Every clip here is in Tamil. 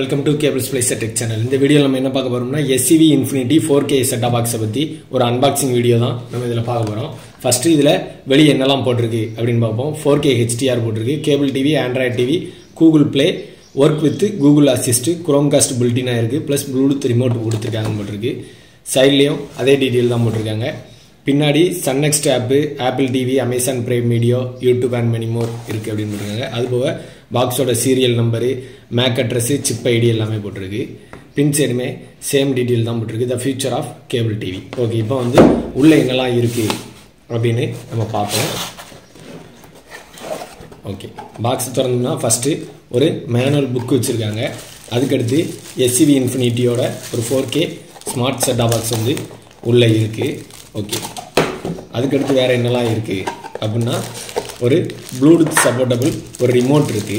Welcome to Cable Splicer Tech Channel. In this video, we will talk about SCV Infinity 4K set-top box. ஒரு unboxing video தான் நம்ம இதல பார்க்க போறோம். First இதல வெளிய என்னலாம் போட்டுருக்கு அப்படினு பாப்போம். 4K HDR போட்டுருக்கு, Cable TV, Android TV, Google Play, work with Google Assist, Chromecast built-in இருக்கு, plus Bluetooth remote கொடுத்திருக்காங்க போட்டுருக்கு. சைடுலயும் அதே டீடைல் தான் போட்டுருக்காங்க. பின்னாடி Sunnext app, Apple TV, Amazon Prime Video, YouTube and many more இருக்கு அப்படினு போட்டுருக்காங்க. அதுபோக பாக்ஸோட serial number, MAC address, chip ID எல்லாமே போட்டுருக்கு. பின் சைடுமே சேம் டீடைல் தான் போட்டுருக்கு. The future of cable TV. Okay, இப்போ வந்து உள்ள என்னலாம் இருக்கு அப்படினு நம்ம பார்ப்போம். ஓகே, பாக்ஸ் திறந்தோம்னா ஃபர்ஸ்ட் ஒரு மேனுவல் புக் வச்சிருக்காங்க. அதுக்கு அடுத்து SCV Infinityயோட ஒரு 4K ஸ்மார்ட் செட்-டாப் பாக்ஸ் வந்து உள்ள இருக்கு. ஓகே, அதுக்கு அடுத்து வேற என்னலாம் இருக்கு அப்படினா ஒரு Bluetooth supportable ஒரு ரிமோட் இருக்கு.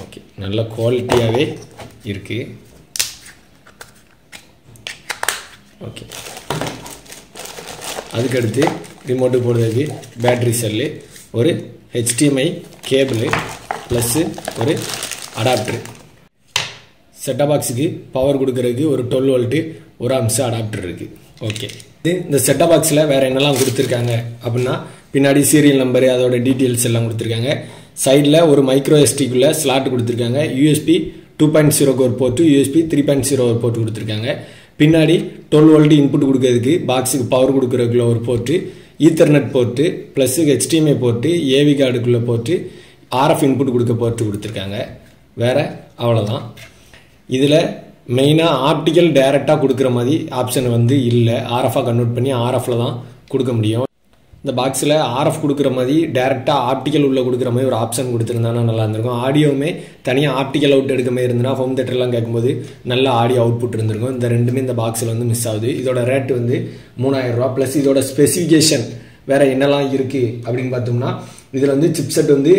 ஓகே, நல்ல குவாலிட்டியாவே இருக்கு. ஓகே, அதுக்கு அடுத்து ரிமோட் போடுறதுக்கு பேட்டரி செல், ஒரு HDMI கேபிள் பிளஸ் ஒரு அடாப்டர். செட்-டாப் பாக்ஸுக்கு பவர் கொடுக்கிறதுக்கு ஒரு 12 வோல்ட் 1 ஆம்ப்ஸ் அடாப்டர் இருக்கு. ஓகே, இந்த செட்-டாப் பாக்ஸில் வேற என்னெல்லாம் கொடுத்துருக்காங்க அப்படின்னா பின்னாடி சீரியல் நம்பர் அதோட டீட்டெயில்ஸ் எல்லாம் கொடுத்துருக்காங்க. சைடில் ஒரு மைக்ரோ எஸ்டிக்குள்ள ஸ்லாட் கொடுத்துருக்காங்க. USB 2.0 ஒரு போர்ட்டு, USB 3.0 ஒரு போர்ட் கொடுத்துருக்காங்க. பின்னாடி 12 வோல்ட் இன்புட் கொடுக்கறதுக்கு பாக்ஸுக்கு பவர் கொடுக்கறதுக்குள்ள ஒரு port, ethernet port plus HDMI port, AV கார்டுக்குள்ள போர்ட்டு, RF இன்புட் கொடுக்க போர்ட்டு கொடுத்துருக்காங்க. வேற அவ்வளோதான். இதில் மெயினாக ஆப்டிக்கல் டைரெக்டாக கொடுக்குற மாதிரி ஆப்ஷன் வந்து இல்லை. RF-ஆக கன்வெர்ட் பண்ணி RF-ல தான் கொடுக்க முடியும். இந்த பாக்ஸில் RF கொடுக்குற மாதிரி டைரெக்டாக ஆப்டிக்கல் உள்ள கொடுக்குற மாதிரி ஒரு ஆப்ஷன் கொடுத்துருந்தானா நல்லா இருந்திருக்கும். ஆடியோவுமே தனியாக ஆப்டிக்கல் அவுட் எடுக்க மாதிரி இருந்ததுன்னா ஹோம் தேட்டர்லாம் கேட்கும்போது நல்ல ஆடியோ அவுட்புட் இருந்திருக்கும். இந்த ரெண்டுமே இந்த பாக்ஸில் வந்து மிஸ் ஆகுது. இதோட ரேட் வந்து 3000 ரூபா. ப்ளஸ் இதோட ஸ்பெசிஃபிகேஷன் வேற என்னெல்லாம் இருக்குது அப்படின்னு பார்த்தோம்னா இதில் வந்து சிப்செட் வந்து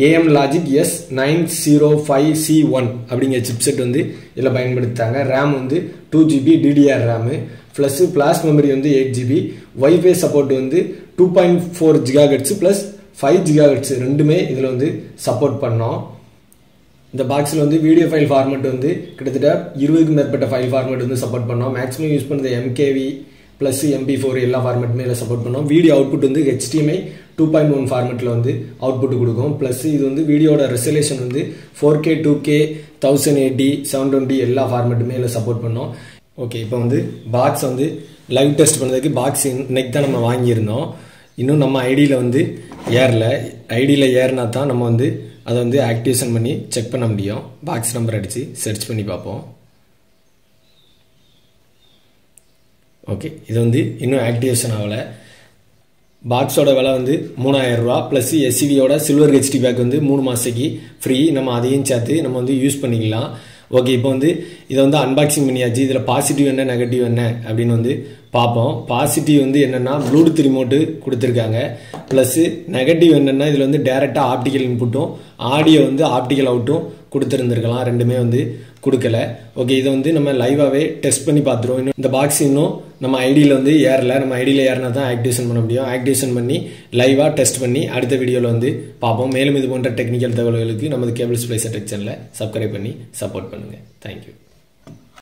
AM Logic S905C1 அப்படிங்கிற சிப்செட் வந்து இதில் பயன்படுத்தாங்க. ரேம் வந்து 2GB DDR RAM plus flash memory வந்து 8GB. வைஃபை சப்போர்ட் வந்து 2.4 GHz ப்ளஸ் 5 GHz ரெண்டுமே இதில் வந்து சப்போர்ட் பண்ணோம். இந்த பாக்ஸில் வந்து வீடியோ ஃபைல் ஃபார்மேட் வந்து கிட்டத்தட்ட 20க்கும் மேற்பட்ட ஃபைல் ஃபார்மேட் வந்து சப்போர்ட் பண்ணோம். மேக்ஸிமம் யூஸ் பண்ணுறது MKV ப்ளஸ் MP4 எல்லா ஃபார்மேட்டுமே இதில் சப்போர்ட் பண்ணோம். வீடியோ அவுட்புட் வந்து HDMI 2.1 ஃபார்மேட்டில் வந்து அவுட்புட் கொடுக்கும். ப்ளஸ் இது வந்து வீடியோட ரெசல்யூஷன் வந்து 4K 2K 1080 720 எல்லா ஃபார்மேட்டுமே இதில் சப்போர்ட் பண்ணோம். ஓகே, இப்போ வந்து பாக்ஸ் வந்து லைவ் டெஸ்ட் பண்ணுறதுக்கு பாக்ஸ் இன்னைக்கு தான் நம்ம வாங்கியிருந்தோம். இன்னும் நம்ம ஐடியில் வந்து ஏறல. ஐடியில் ஏறினா தான் நம்ம வந்து அதை வந்து ஆக்டிவேஷன் பண்ணி செக் பண்ண முடியும். பாக்ஸ் நம்பர் அடித்து சர்ச் பண்ணி பார்ப்போம். ஓகே, இது வந்து இன்னும் ஆக்டிவேஷன் ஆகலை. பாக்ஸோட விலை வந்து 3000 ரூபா. ப்ளஸ் SCVயோட சில்வர் HD பேக் வந்து 3 மாதத்துக்கு ஃப்ரீ. நம்ம அதையும் சேர்த்து நம்ம வந்து யூஸ் பண்ணிக்கலாம். ஓகே, இப்போ வந்து இதை வந்து அன்பாக்சிங் பண்ணியாச்சு. இதில் பாசிட்டிவ் என்ன நெகட்டிவ் என்ன அப்படின்னு வந்து பார்ப்போம். பாசிட்டிவ் வந்து என்னென்னா ப்ளூடூத் ரிமோட்டு கொடுத்துருக்காங்க. ப்ளஸ் நெகட்டிவ் என்னென்னா இதில் வந்து டேரெக்டாக ஆப்டிக்கல் இன்புட்டும் ஆடியோ வந்து ஆப்டிக்கல் அவுட்டும் கொடுத்துருந்துருக்கலாம். ரெண்டுமே வந்து கொடுக்கல. ஓகே, இதை வந்து நம்ம லைவாகவே டெஸ்ட் பண்ணி பார்த்துருவோம். இன்னும் இந்த பாக்ஸ் இன்னும் நம்ம ஐடியில் வந்து ஏறல. நம்ம ஐடியில் ஏறினா தான் ஆக்டிவேஷன் பண்ண முடியும். ஆக்டிவேஷன் பண்ணி லைவாக டெஸ்ட் பண்ணி அடுத்த வீடியோவில் வந்து பார்ப்போம். மேலும் இது போன்ற டெக்னிக்கல் தகவல்களுக்கு நமது கேபிள் ஸ்ப்ளைசர் டெக் சேனலை சப்ஸ்கிரைப் பண்ணி சப்போர்ட் பண்ணுங்கள். தேங்க்யூ.